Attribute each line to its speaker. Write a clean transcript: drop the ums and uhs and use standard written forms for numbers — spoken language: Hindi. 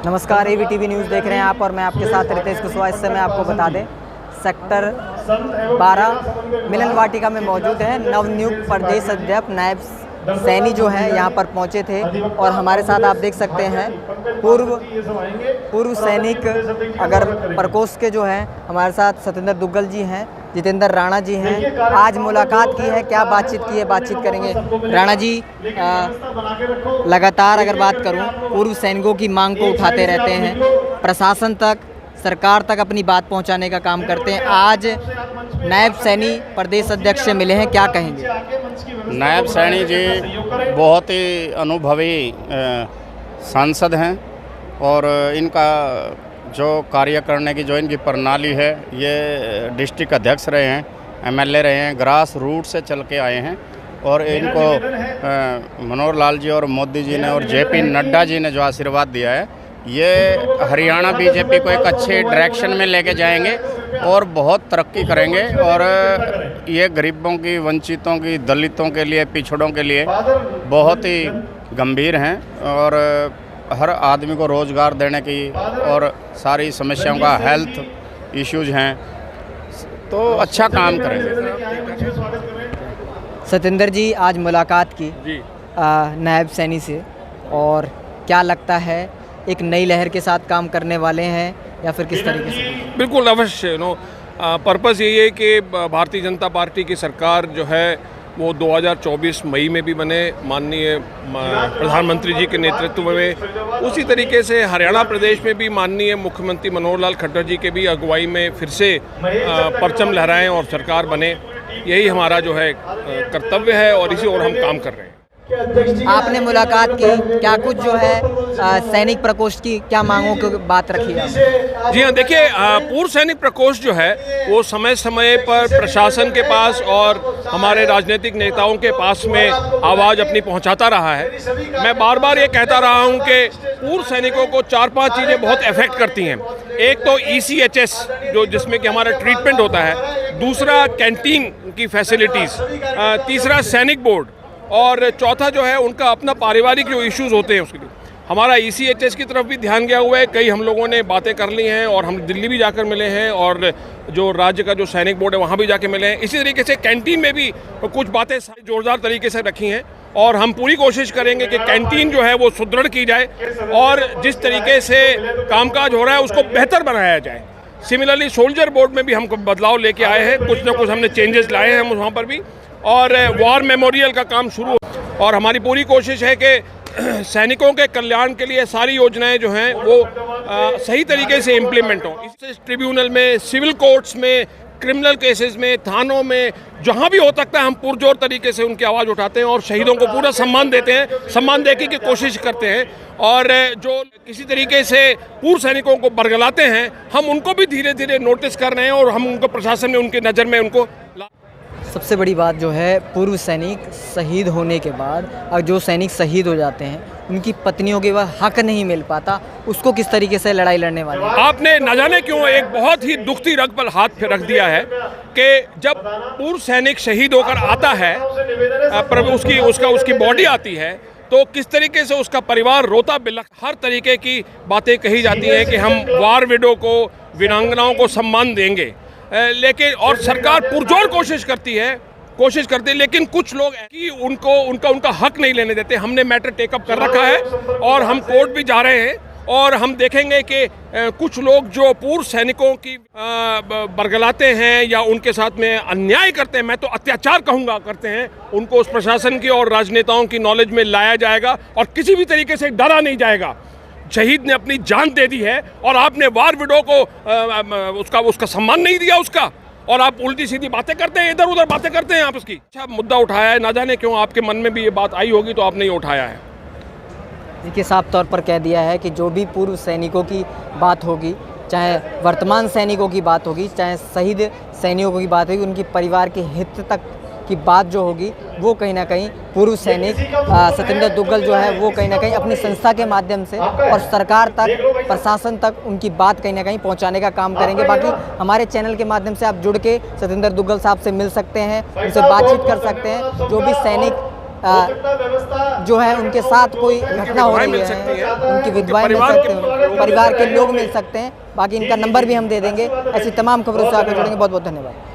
Speaker 1: नमस्कार, ABTV न्यूज़ देख रहे हैं आप और मैं आपके साथ रितेश कुशवाहा। इस समय आपको बता दें सेक्टर 12 मिलन वाटिका में मौजूद है। नवनियुक्त प्रदेश अध्यक्ष नायब सैनी जो है यहाँ पर पहुँचे थे और हमारे साथ आप देख सकते हैं पूर्व सैनिक अगर प्रकोष्ठ के जो हैं हमारे साथ सतेंद्र दुग्गल जी हैं, जितेंद्र राणा जी हैं। आज मुलाकात की है, क्या बातचीत की है, बातचीत करेंगे। राणा जी, लगातार अगर बात करूं पूर्व सैनिकों की मांग को उठाते रहते हैं, प्रशासन तक, सरकार तक अपनी बात पहुंचाने का काम करते हैं। आज नायब सैनी प्रदेश अध्यक्ष से मिले हैं, क्या कहेंगे?
Speaker 2: नायब सैनी जी बहुत ही अनुभवी सांसद हैं और इनका जो कार्य करने की जो इनकी प्रणाली है, ये डिस्ट्रिक्ट अध्यक्ष रहे हैं, MLA रहे हैं, ग्रास रूट से चल के आए हैं और इनको मनोहर लाल जी और मोदी जी ने और JP नड्डा जी ने जो आशीर्वाद दिया है, ये हरियाणा BJP को एक अच्छे डायरेक्शन में लेके जाएंगे और बहुत तरक्की करेंगे। और ये गरीबों की, वंचितों की, दलितों के लिए, पिछड़ों के लिए बहुत ही गंभीर हैं और हर आदमी को रोज़गार देने की और सारी समस्याओं का हेल्थ इश्यूज हैं, तो अच्छा काम करेंगे।
Speaker 1: सतेंद्र जी, आज मुलाकात की नायब सैनी से और क्या लगता है, एक नई लहर के साथ काम करने वाले हैं या फिर किस तरीके से?
Speaker 3: बिल्कुल अवश्य। पर्पस यही है कि भारतीय जनता पार्टी की सरकार जो है वो 2024 मई में भी बने, माननीय प्रधानमंत्री जी के नेतृत्व में। उसी तरीके से हरियाणा प्रदेश में भी माननीय मुख्यमंत्री मनोहर लाल खट्टर जी के भी अगुवाई में फिर से परचम लहराएं और सरकार बने। यही हमारा जो है कर्तव्य है और इसी ओर हम काम कर रहे हैं।
Speaker 1: आपने मुलाकात की, क्या कुछ जो है सैनिक प्रकोष्ठ की क्या मांगों की बात रखी है?
Speaker 3: जी हाँ, देखिए, पूर्व सैनिक प्रकोष्ठ जो है वो समय समय पर प्रशासन के पास और हमारे राजनीतिक नेताओं के पास में आवाज़ अपनी पहुंचाता रहा है। मैं बार बार ये कहता रहा हूं कि पूर्व सैनिकों को 4-5 चीज़ें बहुत अफेक्ट करती हैं। एक तो ECHS जो जिसमें कि हमारा ट्रीटमेंट होता है, दूसरा कैंटीन की फैसिलिटीज़, तीसरा सैनिक बोर्ड और चौथा जो है उनका अपना पारिवारिक जो इश्यूज़ होते हैं उसके लिए हमारा ECHS की तरफ भी ध्यान गया हुआ है। कई हम लोगों ने बातें कर ली हैं और हम दिल्ली भी जाकर मिले हैं और जो राज्य का जो सैनिक बोर्ड है वहाँ भी जाके मिले हैं। इसी तरीके से कैंटीन में भी कुछ बातें जोरदार तरीके से रखी हैं और हम पूरी कोशिश करेंगे कि कैंटीन जो है वो सुदृढ़ की जाए और जिस तरीके से कामकाज हो रहा है उसको बेहतर बनाया जाए। सिमिलरली सोल्जर बोर्ड में भी हम बदलाव लेके आए हैं, कुछ ना कुछ हमने चेंजेस लाए हैं हम वहाँ पर भी। और वॉर मेमोरियल का काम शुरू और हमारी पूरी कोशिश है कि सैनिकों के कल्याण के लिए सारी योजनाएं जो हैं वो सही तरीके से इम्प्लीमेंट हों। इससे ट्रिब्यूनल में, सिविल कोर्ट्स में, क्रिमिनल केसेस में, थानों में, जहां भी हो सकता है हम पुरजोर तरीके से उनकी आवाज़ उठाते हैं और शहीदों को पूरा सम्मान देते हैं, सम्मान देने की कोशिश करते हैं। और जो किसी तरीके से पूर्व सैनिकों को बरगलाते हैं, हम उनको भी धीरे धीरे नोटिस कर रहे हैं और हम उनको प्रशासन में उनकी नज़र में उनको।
Speaker 1: सबसे बड़ी बात जो है, पूर्व सैनिक शहीद होने के बाद और जो सैनिक शहीद हो जाते हैं उनकी पत्नियों के वह हक नहीं मिल पाता, उसको किस तरीके से लड़ाई लड़ने वाले?
Speaker 3: आपने न जाने क्यों एक बहुत ही दुखती रग पर हाथ रख दिया है कि जब पूर्व सैनिक शहीद होकर आता है, उसकी बॉडी आती है, तो किस तरीके से उसका परिवार रोता बिलख, हर तरीके की बातें कही जाती हैं कि हम वार विडो को, वीरांगनाओं को सम्मान देंगे। लेकिन और सरकार पुरजोर कोशिश करती है, लेकिन कुछ लोग कि उनका हक नहीं लेने देते। हमने मैटर टेकअप कर रखा है और हम कोर्ट भी जा रहे हैं और हम देखेंगे कि कुछ लोग जो पूर्व सैनिकों की बरगलाते हैं या उनके साथ में अन्याय करते हैं, मैं तो अत्याचार कहूँगा, करते हैं, उनको उस प्रशासन की और राजनेताओं की नॉलेज में लाया जाएगा और किसी भी तरीके से डरा नहीं जाएगा। शहीद ने अपनी जान दे दी है और आपने वार विडो को उसका सम्मान नहीं दिया उसका, और आप उल्टी सीधी बातें करते हैं, इधर उधर बातें करते हैं आप उसकी। अच्छा मुद्दा उठाया है, ना जाने क्यों आपके मन में भी ये बात आई होगी तो आपने ये उठाया है।
Speaker 1: देखिए, साफ तौर पर कह दिया है कि जो भी पूर्व सैनिकों की बात होगी, चाहे वर्तमान सैनिकों की बात होगी, चाहे शहीद सैनिकों की बात होगी, उनकी परिवार के हित तक की बात जो होगी वो कहीं ना कहीं पूर्व सैनिक सतेंद्र दुग्गल जो है वो कहीं ना कहीं अपनी संस्था के माध्यम से और सरकार तक, प्रशासन तक उनकी बात कहीं ना कहीं पहुंचाने का काम करेंगे। बाकी हमारे चैनल के माध्यम से आप जुड़ के सतेंद्र दुग्गल साहब से मिल सकते हैं, उनसे बातचीत कर सकते हैं। जो भी सैनिक जो है उनके साथ कोई घटना हो रही है, उनकी विधवाएं मिल सकते हैं। परिवार के लोग मिल सकते हैं। बाकी इनका नंबर भी हम दे देंगे। ऐसी तमाम खबरों से आगे जुड़ेंगे। बहुत बहुत धन्यवाद।